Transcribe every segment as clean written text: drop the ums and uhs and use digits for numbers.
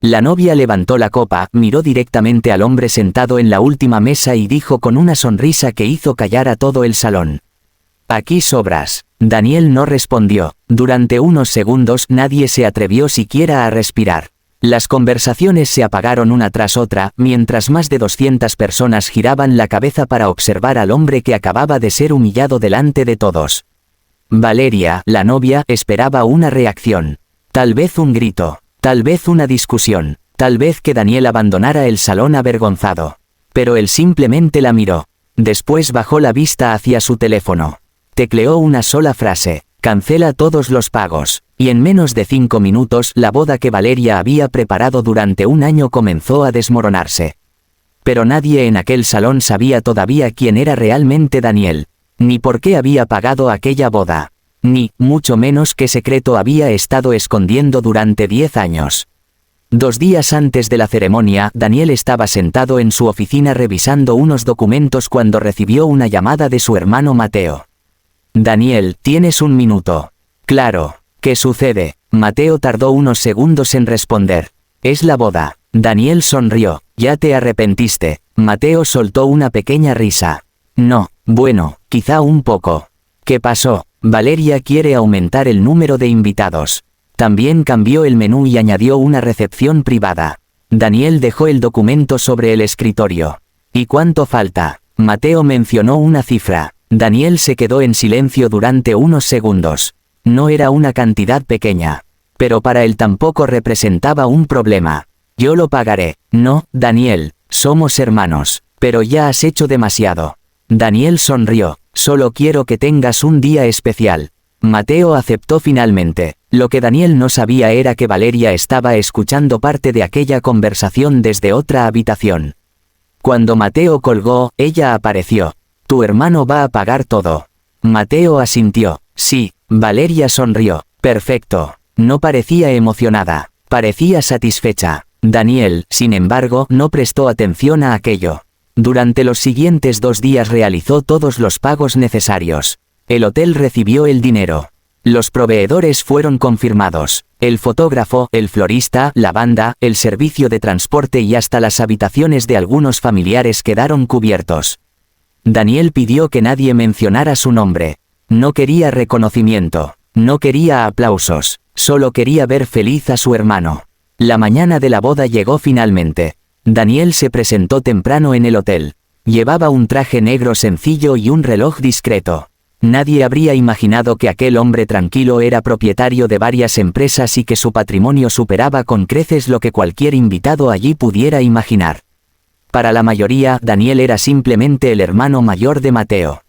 La novia levantó la copa, miró directamente al hombre sentado en la última mesa y dijo con una sonrisa que hizo callar a todo el salón: «Aquí sobras». Daniel no respondió. Durante unos segundos nadie se atrevió siquiera a respirar. Las conversaciones se apagaron una tras otra, mientras más de 200 personas giraban la cabeza para observar al hombre que acababa de ser humillado delante de todos. Valeria, la novia, esperaba una reacción. Tal vez un grito, tal vez una discusión, tal vez que Daniel abandonara el salón avergonzado. Pero él simplemente la miró. Después bajó la vista hacia su teléfono. Tecleó una sola frase: «Cancela todos los pagos». Y en menos de 5 minutos la boda que Valeria había preparado durante un año comenzó a desmoronarse. Pero nadie en aquel salón sabía todavía quién era realmente Daniel, ni por qué había pagado aquella boda, ni, mucho menos, qué secreto había estado escondiendo durante 10 años. 2 días antes de la ceremonia, Daniel estaba sentado en su oficina revisando unos documentos cuando recibió una llamada de su hermano Mateo. «Daniel, ¿tienes un minuto?» «Claro. ¿Qué sucede?» Mateo tardó unos segundos en responder. «Es la boda». Daniel sonrió. «¿Ya te arrepentiste?» Mateo soltó una pequeña risa. «No, bueno, quizá un poco». «¿Qué pasó?» «Valeria quiere aumentar el número de invitados. También cambió el menú y añadió una recepción privada». Daniel dejó el documento sobre el escritorio. «¿Y cuánto falta?» Mateo mencionó una cifra. Daniel se quedó en silencio durante unos segundos. No era una cantidad pequeña. Pero para él tampoco representaba un problema. «Yo lo pagaré». «No, Daniel, somos hermanos. Pero ya has hecho demasiado». Daniel sonrió. «Solo quiero que tengas un día especial». Mateo aceptó finalmente. Lo que Daniel no sabía era que Valeria estaba escuchando parte de aquella conversación desde otra habitación. Cuando Mateo colgó, ella apareció. «Tu hermano va a pagar todo». Mateo asintió. «Sí». Valeria sonrió. «Perfecto». No parecía emocionada. Parecía satisfecha. Daniel, sin embargo, no prestó atención a aquello. Durante los siguientes 2 días realizó todos los pagos necesarios. El hotel recibió el dinero. Los proveedores fueron confirmados. El fotógrafo, el florista, la banda, el servicio de transporte y hasta las habitaciones de algunos familiares quedaron cubiertos. Daniel pidió que nadie mencionara su nombre. No quería reconocimiento. No quería aplausos. Solo quería ver feliz a su hermano. La mañana de la boda llegó finalmente. Daniel se presentó temprano en el hotel. Llevaba un traje negro sencillo y un reloj discreto. Nadie habría imaginado que aquel hombre tranquilo era propietario de varias empresas y que su patrimonio superaba con creces lo que cualquier invitado allí pudiera imaginar. Para la mayoría, Daniel era simplemente el hermano mayor de Mateo.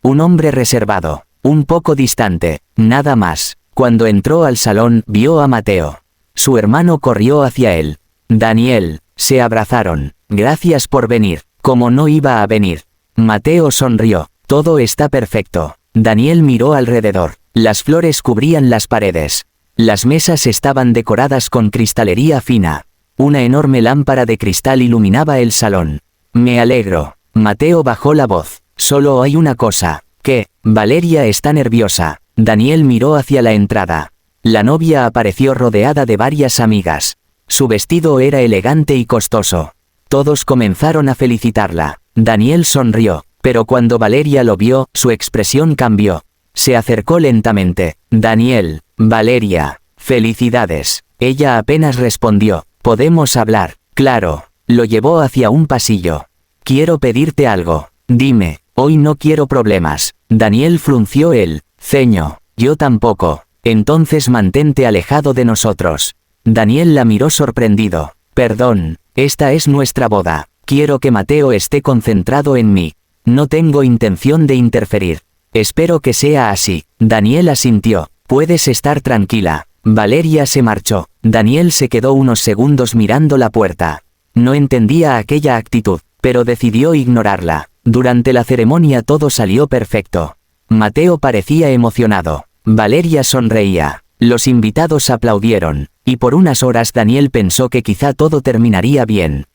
Un hombre reservado, un poco distante, nada más. Cuando entró al salón, vio a Mateo. Su hermano corrió hacia él. «Daniel». Se abrazaron. «Gracias por venir». «¿Cómo no iba a venir?» Mateo sonrió. «Todo está perfecto». Daniel miró alrededor. Las flores cubrían las paredes. Las mesas estaban decoradas con cristalería fina. Una enorme lámpara de cristal iluminaba el salón. «Me alegro». Mateo bajó la voz. «Solo hay una cosa». «¿Qué?» «Valeria está nerviosa». Daniel miró hacia la entrada. La novia apareció rodeada de varias amigas. Su vestido era elegante y costoso. Todos comenzaron a felicitarla. Daniel sonrió, pero cuando Valeria lo vio, su expresión cambió. Se acercó lentamente. «Daniel, Valeria, felicidades». Ella apenas respondió. «¿Podemos hablar?» «Claro». Lo llevó hacia un pasillo. «Quiero pedirte algo». «Dime». «Hoy no quiero problemas». Daniel frunció el ceño. «Yo tampoco». «Entonces mantente alejado de nosotros». Daniel la miró sorprendido. «Perdón, esta es nuestra boda. Quiero que Mateo esté concentrado en mí. No tengo intención de interferir». «Espero que sea así». Daniel asintió. «Puedes estar tranquila». Valeria se marchó. Daniel se quedó unos segundos mirando la puerta. No entendía aquella actitud, pero decidió ignorarla. Durante la ceremonia todo salió perfecto. Mateo parecía emocionado. Valeria sonreía. Los invitados aplaudieron, y por unas horas Daniel pensó que quizá todo terminaría bien.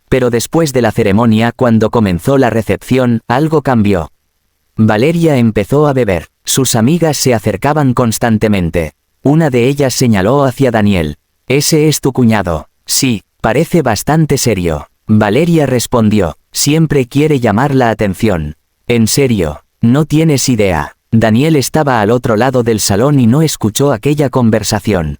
Pero después de la ceremonia, cuando comenzó la recepción, algo cambió. Valeria empezó a beber. Sus amigas se acercaban constantemente. Una de ellas señaló hacia Daniel. «Ese es tu cuñado». Sí, parece bastante serio. Valeria respondió, siempre quiere llamar la atención. En serio, no tienes idea. Daniel estaba al otro lado del salón y no escuchó aquella conversación.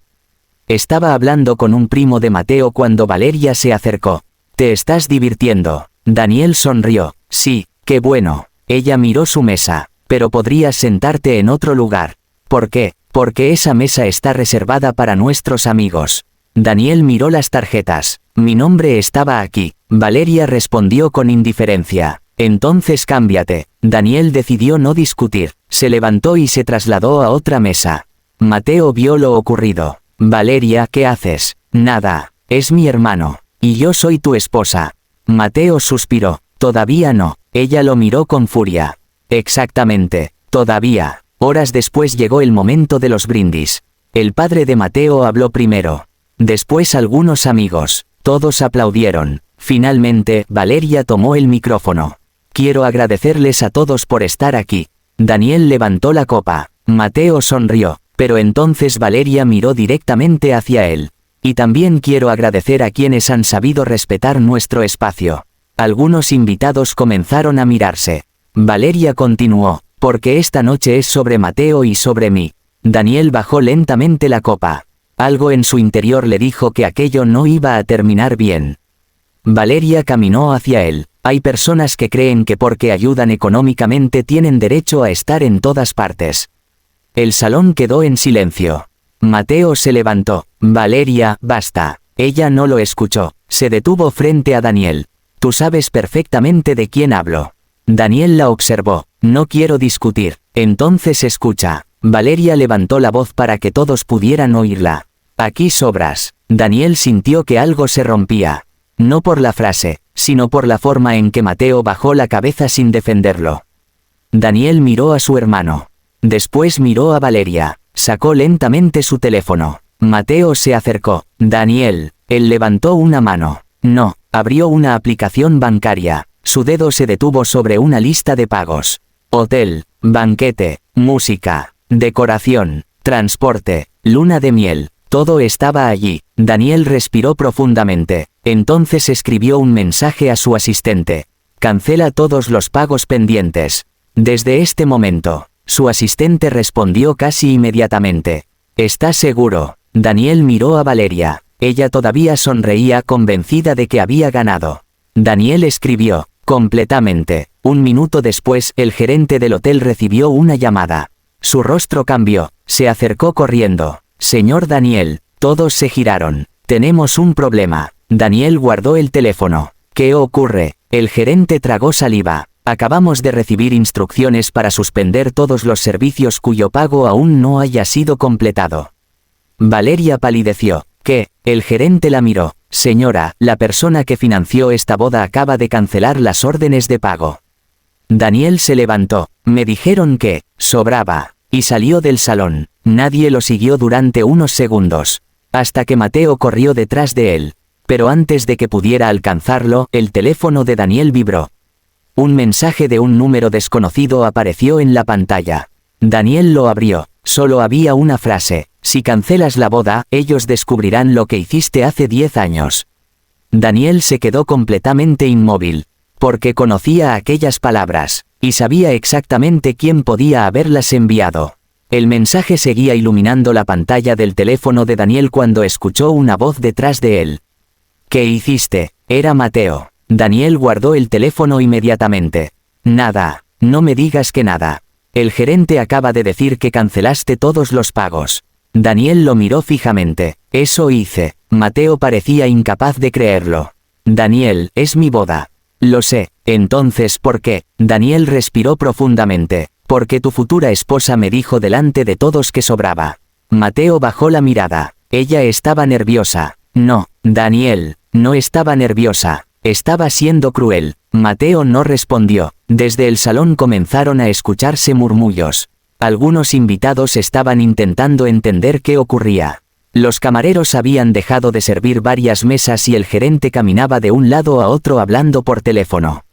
Estaba hablando con un primo de Mateo cuando Valeria se acercó. ¿Te estás divirtiendo? Daniel sonrió. Sí, qué bueno. Ella miró su mesa. Pero podrías sentarte en otro lugar. ¿Por qué? Porque esa mesa está reservada para nuestros amigos. Daniel miró las tarjetas. Mi nombre estaba aquí. Valeria respondió con indiferencia. Entonces cámbiate. Daniel decidió no discutir. Se levantó y se trasladó a otra mesa. Mateo vio lo ocurrido. Valeria, ¿qué haces? Nada. Es mi hermano. Y yo soy tu esposa. Mateo suspiró. Todavía no. Ella lo miró con furia. Exactamente. Todavía. Horas después llegó el momento de los brindis. El padre de Mateo habló primero. Después algunos amigos. Todos aplaudieron. Finalmente, Valeria tomó el micrófono. Quiero agradecerles a todos por estar aquí. Daniel levantó la copa. Mateo sonrió, pero entonces Valeria miró directamente hacia él. Y también quiero agradecer a quienes han sabido respetar nuestro espacio. Algunos invitados comenzaron a mirarse. Valeria continuó, porque esta noche es sobre Mateo y sobre mí. Daniel bajó lentamente la copa. Algo en su interior le dijo que aquello no iba a terminar bien. Valeria caminó hacia él. Hay personas que creen que porque ayudan económicamente tienen derecho a estar en todas partes. El salón quedó en silencio. Mateo se levantó. Valeria, basta. Ella no lo escuchó. Se detuvo frente a Daniel. Tú sabes perfectamente de quién hablo. Daniel la observó. No quiero discutir. Entonces escucha. Valeria levantó la voz para que todos pudieran oírla. Aquí sobras. Daniel sintió que algo se rompía. No por la frase, sino por la forma en que Mateo bajó la cabeza sin defenderlo. Daniel miró a su hermano. Después miró a Valeria. Sacó lentamente su teléfono. Mateo se acercó. Daniel. Él levantó una mano. No, abrió una aplicación bancaria. Su dedo se detuvo sobre una lista de pagos. Hotel, banquete, música, decoración, transporte, luna de miel. Todo estaba allí. Daniel respiró profundamente. Entonces escribió un mensaje a su asistente. Cancela todos los pagos pendientes. Desde este momento. Su asistente respondió casi inmediatamente. ¿Estás seguro? Daniel miró a Valeria. Ella todavía sonreía convencida de que había ganado. Daniel escribió. Completamente. Un minuto después, el gerente del hotel recibió una llamada. Su rostro cambió. Se acercó corriendo. Señor Daniel. Todos se giraron. Tenemos un problema. Daniel guardó el teléfono. ¿Qué ocurre? El gerente tragó saliva. Acabamos de recibir instrucciones para suspender todos los servicios cuyo pago aún no haya sido completado. Valeria palideció. ¿Qué? El gerente la miró. Señora, la persona que financió esta boda acaba de cancelar las órdenes de pago. Daniel se levantó. Me dijeron que sobraba. Y salió del salón. Nadie lo siguió durante unos segundos. Hasta que Mateo corrió detrás de él. Pero antes de que pudiera alcanzarlo, el teléfono de Daniel vibró. Un mensaje de un número desconocido apareció en la pantalla. Daniel lo abrió. Solo había una frase. Si cancelas la boda, ellos descubrirán lo que hiciste hace 10 años. Daniel se quedó completamente inmóvil. Porque conocía aquellas palabras. Y sabía exactamente quién podía haberlas enviado. El mensaje seguía iluminando la pantalla del teléfono de Daniel cuando escuchó una voz detrás de él. ¿Qué hiciste? Era Mateo. Daniel guardó el teléfono inmediatamente. Nada. No me digas que nada. El gerente acaba de decir que cancelaste todos los pagos. Daniel lo miró fijamente. Eso hice. Mateo parecía incapaz de creerlo. Daniel, es mi boda. Lo sé. Entonces, ¿por qué? Daniel respiró profundamente. Porque tu futura esposa me dijo delante de todos que sobraba. Mateo bajó la mirada. Ella estaba nerviosa. No, Daniel, no estaba nerviosa. Estaba siendo cruel. Mateo no respondió. Desde el salón comenzaron a escucharse murmullos. Algunos invitados estaban intentando entender qué ocurría. Los camareros habían dejado de servir varias mesas y el gerente caminaba de un lado a otro hablando por teléfono.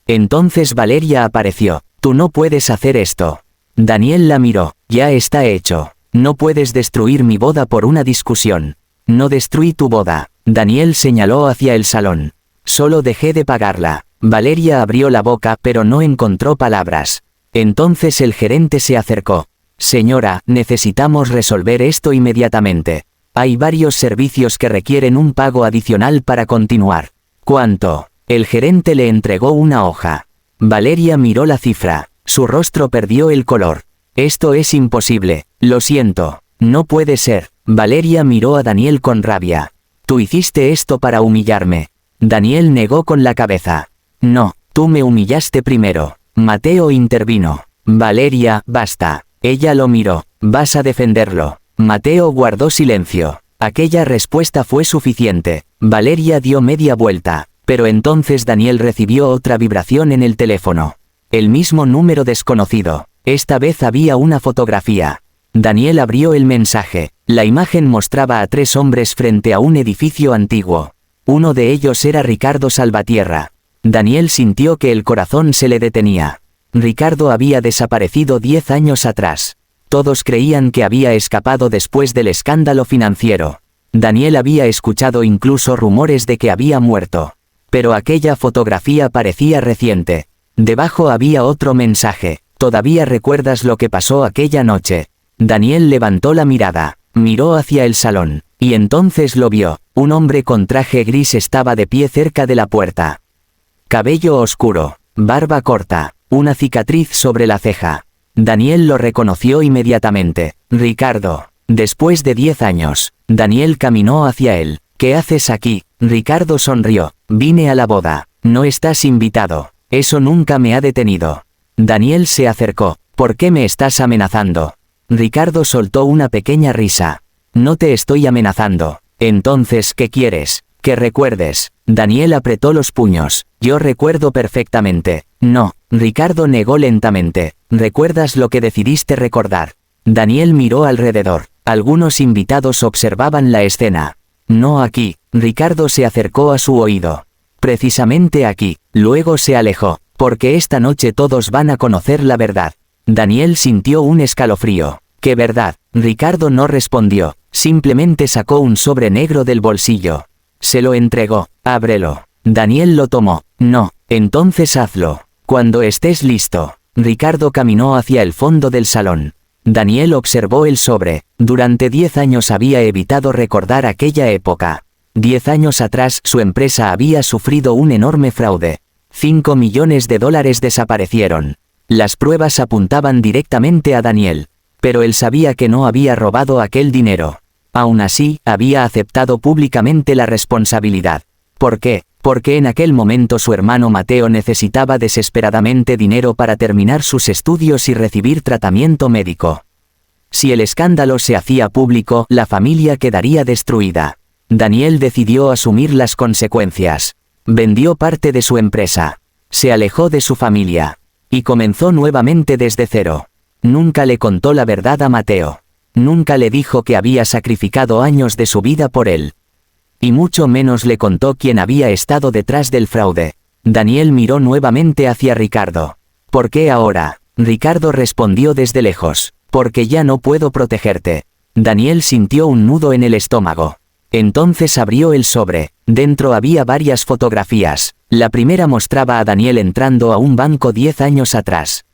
Entonces Valeria apareció. Tú no puedes hacer esto. Daniel la miró. Ya está hecho. No puedes destruir mi boda por una discusión. No destruí tu boda. Daniel señaló hacia el salón. Solo dejé de pagarla. Valeria abrió la boca pero no encontró palabras. Entonces el gerente se acercó. Señora, necesitamos resolver esto inmediatamente. Hay varios servicios que requieren un pago adicional para continuar. ¿Cuánto? El gerente le entregó una hoja. Valeria miró la cifra. Su rostro perdió el color. Esto es imposible. Lo siento. No puede ser. Valeria miró a Daniel con rabia. Tú hiciste esto para humillarme. Daniel negó con la cabeza. No, tú me humillaste primero. Mateo intervino. Valeria, basta. Ella lo miró. ¿Vas a defenderlo? Mateo guardó silencio. Aquella respuesta fue suficiente. Valeria dio media vuelta, pero entonces Daniel recibió otra vibración en el teléfono. El mismo número desconocido. Esta vez había una fotografía. Daniel abrió el mensaje. La imagen mostraba a 3 hombres frente a un edificio antiguo. Uno de ellos era Ricardo Salvatierra. Daniel sintió que el corazón se le detenía. Ricardo había desaparecido 10 años atrás. Todos creían que había escapado después del escándalo financiero. Daniel había escuchado incluso rumores de que había muerto. Pero aquella fotografía parecía reciente. Debajo había otro mensaje. ¿Todavía recuerdas lo que pasó aquella noche? Daniel levantó la mirada, miró hacia el salón, y entonces lo vio. Un hombre con traje gris estaba de pie cerca de la puerta. Cabello oscuro, barba corta, una cicatriz sobre la ceja. Daniel lo reconoció inmediatamente. Ricardo. Después de 10 años, Daniel caminó hacia él. ¿Qué haces aquí? Ricardo sonrió. Vine a la boda. No estás invitado. Eso nunca me ha detenido. Daniel se acercó. ¿Por qué me estás amenazando? Ricardo soltó una pequeña risa. No te estoy amenazando. Entonces, ¿qué quieres? Que recuerdes. Daniel apretó los puños. Yo recuerdo perfectamente. No. Ricardo negó lentamente. ¿Recuerdas lo que decidiste recordar? Daniel miró alrededor. Algunos invitados observaban la escena. No aquí. Ricardo se acercó a su oído. Precisamente aquí. Luego se alejó. Porque esta noche todos van a conocer la verdad. Daniel sintió un escalofrío. ¿Qué verdad? Ricardo no respondió. Simplemente sacó un sobre negro del bolsillo. Se lo entregó. Ábrelo. Daniel lo tomó. No. Entonces hazlo. Cuando estés listo. Ricardo caminó hacia el fondo del salón. Daniel observó el sobre. Durante 10 años había evitado recordar aquella época. 10 años atrás su empresa había sufrido un enorme fraude. 5 millones de dólares desaparecieron. Las pruebas apuntaban directamente a Daniel. Pero él sabía que no había robado aquel dinero. Aún así, había aceptado públicamente la responsabilidad. ¿Por qué? Porque en aquel momento su hermano Mateo necesitaba desesperadamente dinero para terminar sus estudios y recibir tratamiento médico. Si el escándalo se hacía público, la familia quedaría destruida. Daniel decidió asumir las consecuencias. Vendió parte de su empresa. Se alejó de su familia. Y comenzó nuevamente desde cero. Nunca le contó la verdad a Mateo. Nunca le dijo que había sacrificado años de su vida por él. Y mucho menos le contó quién había estado detrás del fraude. Daniel miró nuevamente hacia Ricardo. ¿Por qué ahora? Ricardo respondió desde lejos. Porque ya no puedo protegerte. Daniel sintió un nudo en el estómago. Entonces abrió el sobre. Dentro había varias fotografías. La primera mostraba a Daniel entrando a un banco 10 años atrás.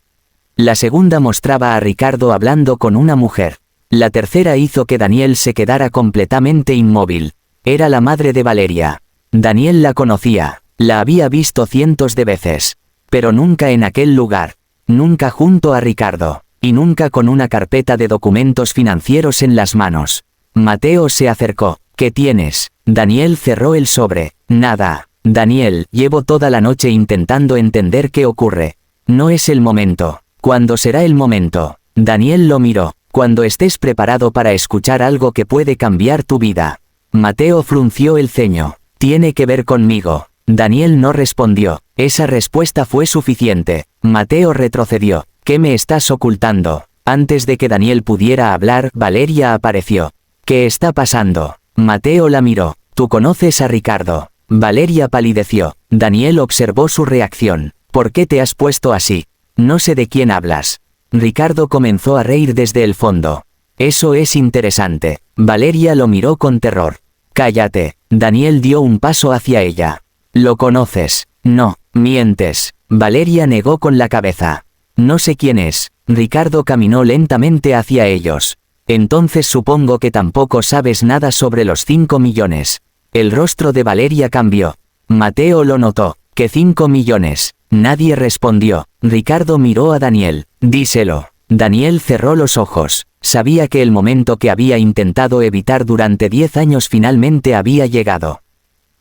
La segunda mostraba a Ricardo hablando con una mujer. La tercera hizo que Daniel se quedara completamente inmóvil. Era la madre de Valeria. Daniel la conocía. La había visto cientos de veces. Pero nunca en aquel lugar. Nunca junto a Ricardo. Y nunca con una carpeta de documentos financieros en las manos. Mateo se acercó. ¿Qué tienes? Daniel cerró el sobre. Nada. Daniel, llevo toda la noche intentando entender qué ocurre. No es el momento. ¿Cuándo será el momento? Daniel lo miró. Cuando estés preparado para escuchar algo que puede cambiar tu vida. Mateo frunció el ceño. Tiene que ver conmigo. Daniel no respondió. Esa respuesta fue suficiente. Mateo retrocedió. ¿Qué me estás ocultando? Antes de que Daniel pudiera hablar, Valeria apareció. ¿Qué está pasando? Mateo la miró. ¿Tú conoces a Ricardo? Valeria palideció. Daniel observó su reacción. ¿Por qué te has puesto así? No sé de quién hablas. Ricardo comenzó a reír desde el fondo. Eso es interesante. Valeria lo miró con terror. Cállate. Daniel dio un paso hacia ella. ¿Lo conoces? No, mientes. Valeria negó con la cabeza. No sé quién es. Ricardo caminó lentamente hacia ellos. Entonces supongo que tampoco sabes nada sobre los 5 millones. El rostro de Valeria cambió. Mateo lo notó. ¿Qué 5 millones? Nadie respondió. Ricardo miró a Daniel. Díselo. Daniel cerró los ojos. Sabía que el momento que había intentado evitar durante 10 años finalmente había llegado.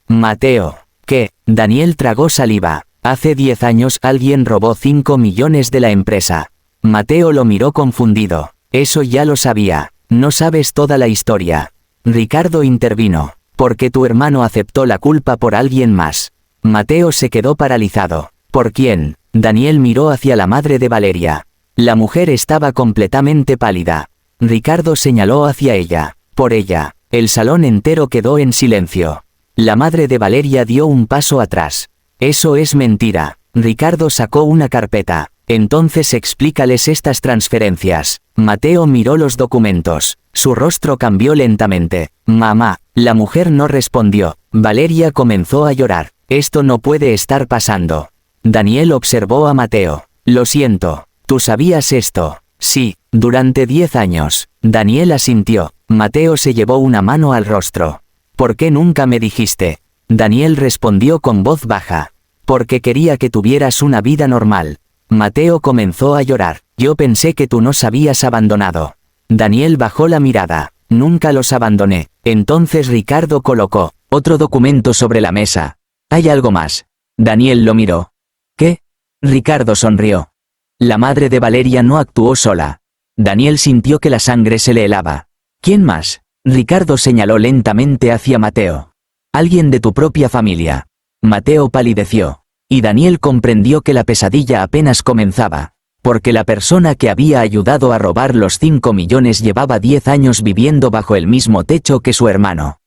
Mateo. ¿Qué? Daniel tragó saliva. Hace 10 años alguien robó 5 millones de la empresa. Mateo lo miró confundido. Eso ya lo sabía. No sabes toda la historia. Ricardo intervino. Porque tu hermano aceptó la culpa por alguien más. Mateo se quedó paralizado. ¿Por quién? Daniel miró hacia la madre de Valeria. La mujer estaba completamente pálida. Ricardo señaló hacia ella. Por ella. El salón entero quedó en silencio. La madre de Valeria dio un paso atrás. Eso es mentira. Ricardo sacó una carpeta. Entonces explícales estas transferencias. Mateo miró los documentos. Su rostro cambió lentamente. Mamá. La mujer no respondió. Valeria comenzó a llorar. Esto no puede estar pasando. Daniel observó a Mateo. Lo siento. ¿Tú sabías esto? Sí, durante 10 años. Daniel asintió. Mateo se llevó una mano al rostro. ¿Por qué nunca me dijiste? Daniel respondió con voz baja. Porque quería que tuvieras una vida normal. Mateo comenzó a llorar. Yo pensé que tú nos habías abandonado. Daniel bajó la mirada. Nunca los abandoné. Entonces Ricardo colocó otro documento sobre la mesa. ¿Hay algo más? Daniel lo miró. ¿Qué? Ricardo sonrió. La madre de Valeria no actuó sola. Daniel sintió que la sangre se le helaba. ¿Quién más? Ricardo señaló lentamente hacia Mateo. Alguien de tu propia familia. Mateo palideció. Y Daniel comprendió que la pesadilla apenas comenzaba. Porque la persona que había ayudado a robar los 5 millones llevaba 10 años viviendo bajo el mismo techo que su hermano.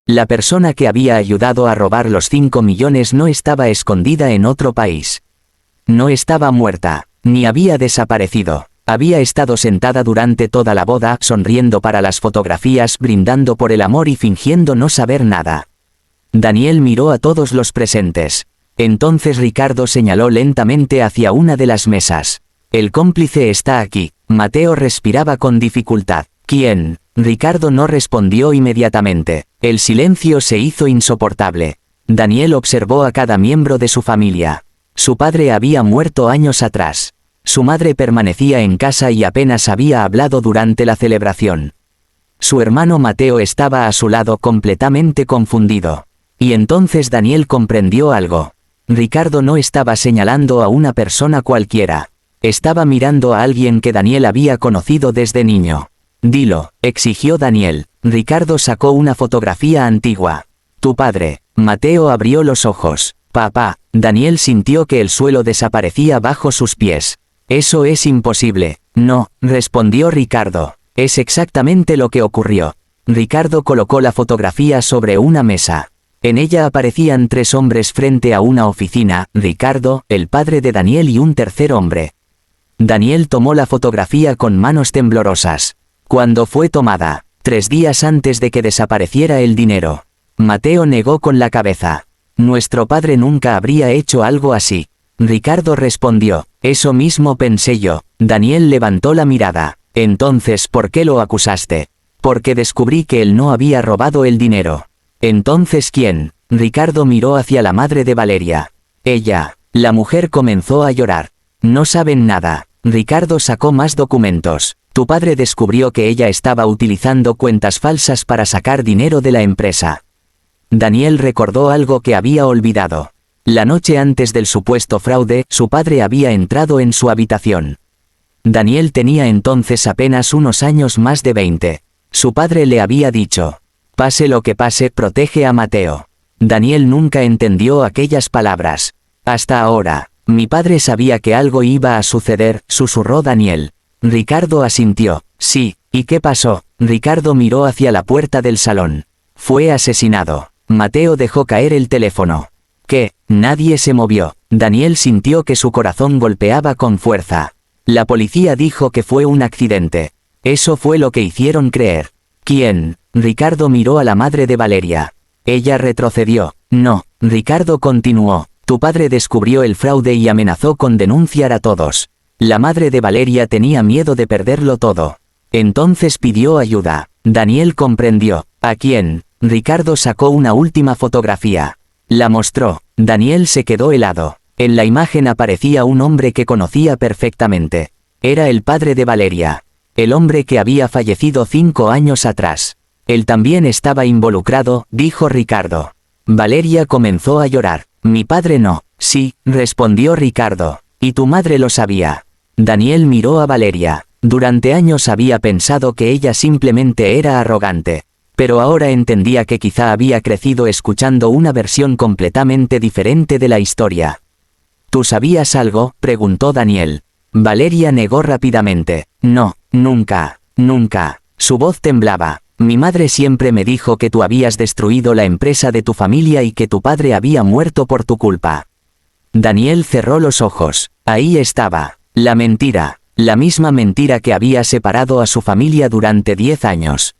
La persona que había ayudado a robar los 5 millones no estaba escondida en otro país. No estaba muerta, ni había desaparecido. Había estado sentada durante toda la boda, sonriendo para las fotografías, brindando por el amor y fingiendo no saber nada. Daniel miró a todos los presentes. Entonces Ricardo señaló lentamente hacia una de las mesas. El cómplice está aquí. Mateo respiraba con dificultad. ¿Quién? Ricardo no respondió inmediatamente. El silencio se hizo insoportable. Daniel observó a cada miembro de su familia. Su padre había muerto años atrás. Su madre permanecía en casa y apenas había hablado durante la celebración. Su hermano Mateo estaba a su lado completamente confundido. Y entonces Daniel comprendió algo. Ricardo no estaba señalando a una persona cualquiera. Estaba mirando a alguien que Daniel había conocido desde niño. Dilo, exigió Daniel. Ricardo sacó una fotografía antigua. Tu padre. Mateo abrió los ojos. Papá. Daniel sintió que el suelo desaparecía bajo sus pies. Eso es imposible. No, respondió Ricardo. Es exactamente lo que ocurrió. Ricardo colocó la fotografía sobre una mesa. En ella aparecían 3 hombres frente a una oficina, Ricardo, el padre de Daniel y un tercer hombre. Daniel tomó la fotografía con manos temblorosas. Cuando fue tomada, 3 días antes de que desapareciera el dinero. Mateo negó con la cabeza. Nuestro padre nunca habría hecho algo así. Ricardo respondió. Eso mismo pensé yo. Daniel levantó la mirada. Entonces, ¿por qué lo acusaste? Porque descubrí que él no había robado el dinero. Entonces, ¿quién? Ricardo miró hacia la madre de Valeria. Ella. La mujer comenzó a llorar. No saben nada. Ricardo sacó más documentos. Tu padre descubrió que ella estaba utilizando cuentas falsas para sacar dinero de la empresa. Daniel recordó algo que había olvidado. La noche antes del supuesto fraude, su padre había entrado en su habitación. Daniel tenía entonces apenas unos años más de 20. Su padre le había dicho: pase lo que pase, protege a Mateo. Daniel nunca entendió aquellas palabras. Hasta ahora. Mi padre sabía que algo iba a suceder, susurró Daniel. Ricardo asintió. Sí, ¿y qué pasó? Ricardo miró hacia la puerta del salón. Fue asesinado. Mateo dejó caer el teléfono. ¿Qué? Nadie se movió. Daniel sintió que su corazón golpeaba con fuerza. La policía dijo que fue un accidente. Eso fue lo que hicieron creer. ¿Quién? Ricardo miró a la madre de Valeria. Ella retrocedió. No, Ricardo continuó. Tu padre descubrió el fraude y amenazó con denunciar a todos. La madre de Valeria tenía miedo de perderlo todo. Entonces pidió ayuda. Daniel comprendió. ¿A quién? Ricardo sacó una última fotografía. La mostró. Daniel se quedó helado. En la imagen aparecía un hombre que conocía perfectamente. Era el padre de Valeria. El hombre que había fallecido 5 años atrás. Él también estaba involucrado, dijo Ricardo. Valeria comenzó a llorar. Mi padre no. Sí, respondió Ricardo. ¿Y tu madre lo sabía? Daniel miró a Valeria. Durante años había pensado que ella simplemente era arrogante. Pero ahora entendía que quizá había crecido escuchando una versión completamente diferente de la historia. ¿Tú sabías algo?, preguntó Daniel. Valeria negó rápidamente. No, nunca, nunca. Su voz temblaba. Mi madre siempre me dijo que tú habías destruido la empresa de tu familia y que tu padre había muerto por tu culpa. Daniel cerró los ojos. Ahí estaba. La mentira. La misma mentira que había separado a su familia durante 10 años.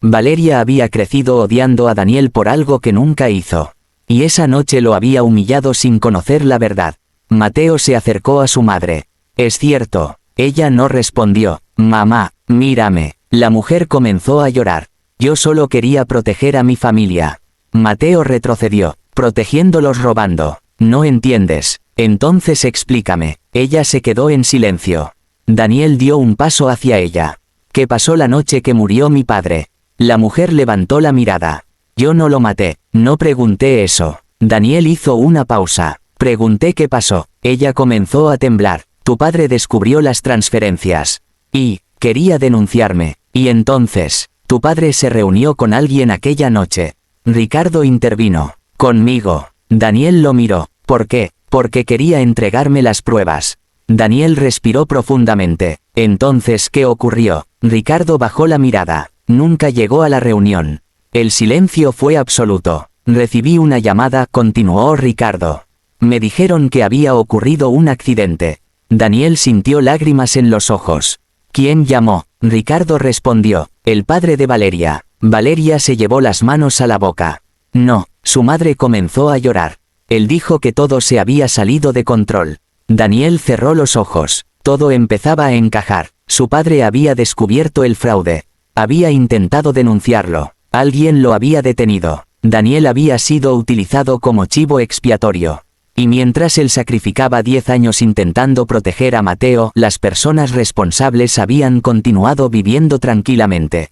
Valeria había crecido odiando a Daniel por algo que nunca hizo. Y esa noche lo había humillado sin conocer la verdad. Mateo se acercó a su madre. Es cierto. Ella no respondió. Mamá, mírame. La mujer comenzó a llorar. Yo solo quería proteger a mi familia. Mateo retrocedió. Protegiéndolos robando. No entiendes. Entonces explícame. Ella se quedó en silencio. Daniel dio un paso hacia ella. ¿Qué pasó la noche que murió mi padre? La mujer levantó la mirada. Yo no lo maté. No pregunté eso. Daniel hizo una pausa. Pregunté qué pasó. Ella comenzó a temblar. Tu padre descubrió las transferencias. Y quería denunciarme. Y entonces, tu padre se reunió con alguien aquella noche. Ricardo intervino. Conmigo. Daniel lo miró. ¿Por qué? Porque quería entregarme las pruebas. Daniel respiró profundamente. Entonces, ¿qué ocurrió? Ricardo bajó la mirada. Nunca llegó a la reunión. El silencio fue absoluto. Recibí una llamada, continuó Ricardo. Me dijeron que había ocurrido un accidente. Daniel sintió lágrimas en los ojos. ¿Quién llamó? Ricardo respondió. El padre de Valeria. Valeria se llevó las manos a la boca. No, su madre comenzó a llorar. Él dijo que todo se había salido de control. Daniel cerró los ojos. Todo empezaba a encajar. Su padre había descubierto el fraude. Había intentado denunciarlo. Alguien lo había detenido. Daniel había sido utilizado como chivo expiatorio. Y mientras él sacrificaba 10 años intentando proteger a Mateo, las personas responsables habían continuado viviendo tranquilamente.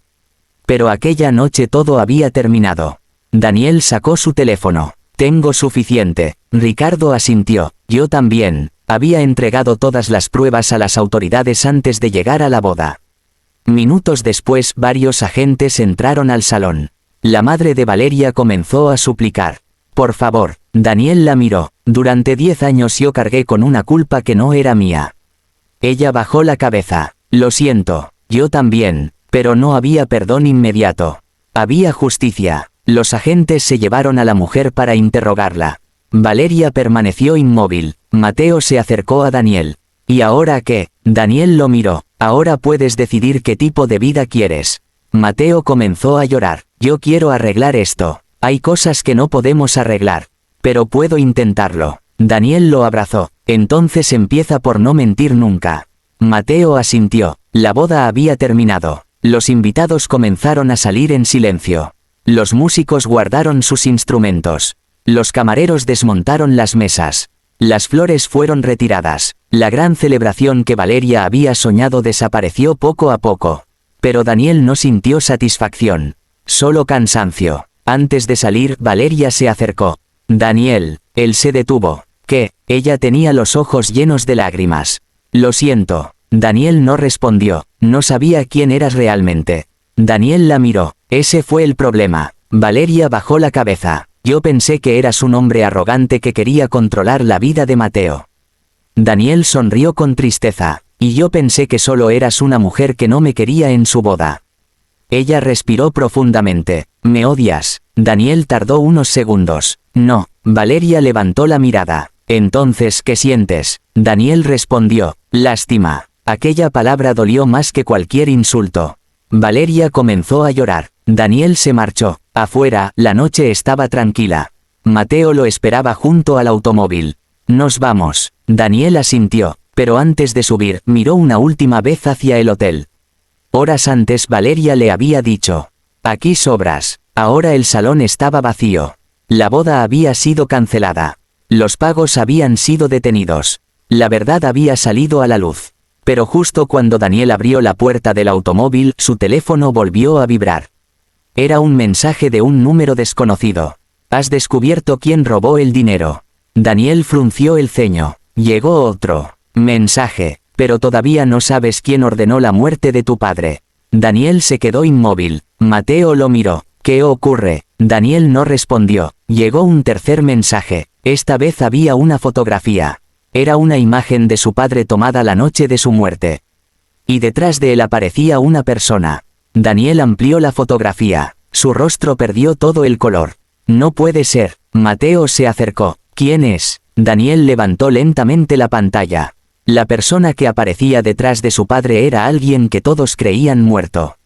Pero aquella noche todo había terminado. Daniel sacó su teléfono. Tengo suficiente. Ricardo asintió. Yo también. Había entregado todas las pruebas a las autoridades antes de llegar a la boda. Minutos después, varios agentes entraron al salón. La madre de Valeria comenzó a suplicar. Por favor. Daniel la miró. Durante 10 años yo cargué con una culpa que no era mía. Ella bajó la cabeza. Lo siento. Yo también. Pero no había perdón inmediato. Había justicia. Los agentes se llevaron a la mujer para interrogarla. Valeria permaneció inmóvil. Mateo se acercó a Daniel. ¿Y ahora qué? Daniel lo miró. Ahora puedes decidir qué tipo de vida quieres. Mateo comenzó a llorar. Yo quiero arreglar esto. Hay cosas que no podemos arreglar. Pero puedo intentarlo. Daniel lo abrazó. Entonces empieza por no mentir nunca. Mateo asintió. La boda había terminado. Los invitados comenzaron a salir en silencio. Los músicos guardaron sus instrumentos. Los camareros desmontaron las mesas. Las flores fueron retiradas. La gran celebración que Valeria había soñado desapareció poco a poco. Pero Daniel no sintió satisfacción. Solo cansancio. Antes de salir, Valeria se acercó. Daniel, él se detuvo. ¿Qué? Ella tenía los ojos llenos de lágrimas. Lo siento. Daniel no respondió. No sabía quién eras realmente. Daniel la miró. Ese fue el problema. Valeria bajó la cabeza. Yo pensé que eras un hombre arrogante que quería controlar la vida de Mateo. Daniel sonrió con tristeza. Y yo pensé que solo eras una mujer que no me quería en su boda. Ella respiró profundamente. ¿Me odias? Daniel tardó unos segundos. No. Valeria levantó la mirada. Entonces, ¿qué sientes? Daniel respondió. Lástima. Aquella palabra dolió más que cualquier insulto. Valeria comenzó a llorar. Daniel se marchó. Afuera, la noche estaba tranquila. Mateo lo esperaba junto al automóvil. «Nos vamos». Daniel asintió, pero antes de subir, miró una última vez hacia el hotel. Horas antes Valeria le había dicho: «Aquí sobras». Ahora el salón estaba vacío. La boda había sido cancelada. Los pagos habían sido detenidos. La verdad había salido a la luz. Pero justo cuando Daniel abrió la puerta del automóvil, su teléfono volvió a vibrar. Era un mensaje de un número desconocido. «Has descubierto quién robó el dinero». Daniel frunció el ceño. Llegó otro mensaje: «Pero todavía no sabes quién ordenó la muerte de tu padre». Daniel se quedó inmóvil. Mateo lo miró. «¿Qué ocurre?». Daniel no respondió. Llegó un tercer mensaje. Esta vez había una fotografía. Era una imagen de su padre tomada la noche de su muerte. Y detrás de él aparecía una persona. Daniel amplió la fotografía. Su rostro perdió todo el color. «No puede ser». Mateo se acercó. «¿Quién es?». Daniel levantó lentamente la pantalla. La persona que aparecía detrás de su padre era alguien que todos creían muerto.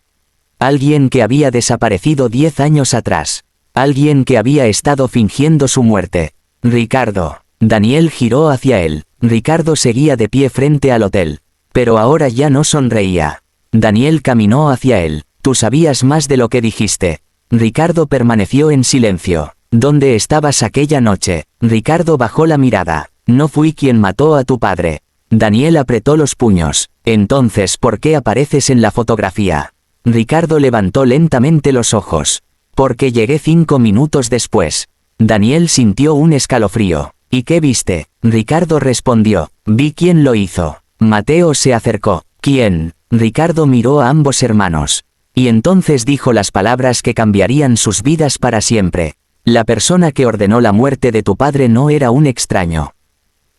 Alguien que había desaparecido 10 años atrás. Alguien que había estado fingiendo su muerte. «Ricardo». Daniel giró hacia él. Ricardo seguía de pie frente al hotel. Pero ahora ya no sonreía. Daniel caminó hacia él. «Tú sabías más de lo que dijiste». Ricardo permaneció en silencio. «¿Dónde estabas aquella noche?». Ricardo bajó la mirada. «No fui quien mató a tu padre». Daniel apretó los puños. «Entonces, ¿por qué apareces en la fotografía?». Ricardo levantó lentamente los ojos. «Porque llegué 5 minutos después». Daniel sintió un escalofrío. «¿Y qué viste?». Ricardo respondió: «Vi quién lo hizo». Mateo se acercó. «¿Quién?». Ricardo miró a ambos hermanos. Y entonces dijo las palabras que cambiarían sus vidas para siempre. «La persona que ordenó la muerte de tu padre no era un extraño».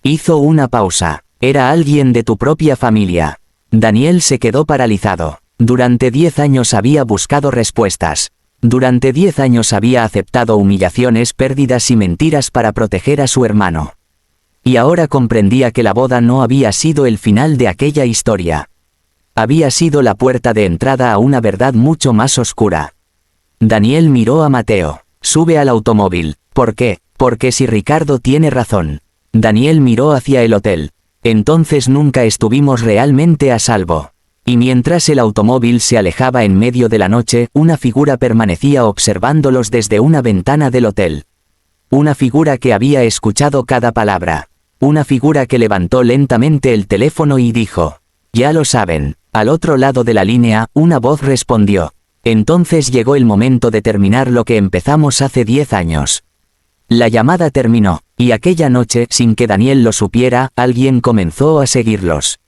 Hizo una pausa. «Era alguien de tu propia familia». Daniel se quedó paralizado. Durante 10 años había buscado respuestas. Durante 10 años había aceptado humillaciones, pérdidas y mentiras para proteger a su hermano. Y ahora comprendía que la boda no había sido el final de aquella historia. Había sido la puerta de entrada a una verdad mucho más oscura. Daniel miró a Mateo. «Sube al automóvil». «¿Por qué?». «Porque si Ricardo tiene razón». Daniel miró hacia el hotel. «Entonces nunca estuvimos realmente a salvo». Y mientras el automóvil se alejaba en medio de la noche, una figura permanecía observándolos desde una ventana del hotel. Una figura que había escuchado cada palabra. Una figura que levantó lentamente el teléfono y dijo: «Ya lo saben». Al otro lado de la línea, una voz respondió: «Entonces llegó el momento de terminar lo que empezamos hace 10 años». La llamada terminó, y aquella noche, sin que Daniel lo supiera, alguien comenzó a seguirlos.